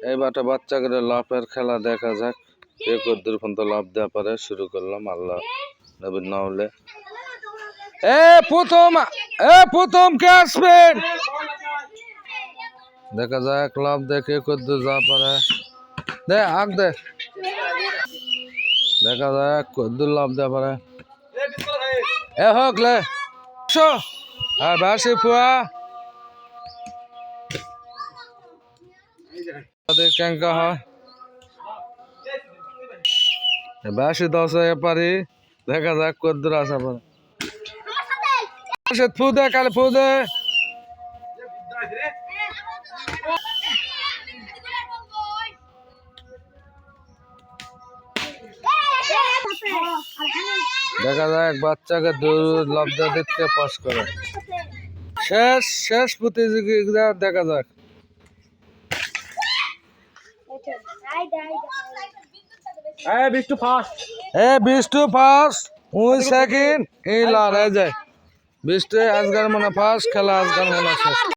এইবারটা বাচ্চাকে লাফের খেলা দেখা যাক, কে কদ্দুর পর্যন্ত লাফ দেওয়া পারে। শুরু করলাম, আল্লাহ নবীর না হলে। প্রথম কে আসবেন দেখা যাক, লাভ দেখে কদ্দুর যা পারে। দে আগ দে, দেখা যাক কদ্দুর লাভ দেওয়া পারে। হোক লে বেশি পুয়া ক্যাঙ্কা হয় বেশি দশ পারি। দেখা যাক কদ্দুর আসা পারে। ফু দে কালে ফু দে। দেখা যাক বাচ্চাকে দূর লব্ধ দিতে পাস করে। শেষ প্রতিযোগিতা দেখা যাক। বিষ্টু ফার্স্ট ওই সেকেন্ড এই লাল যায়। বিষ্টু আজকাল মনে ফার্স্ট খেলা, আজকাল মনে শেষ।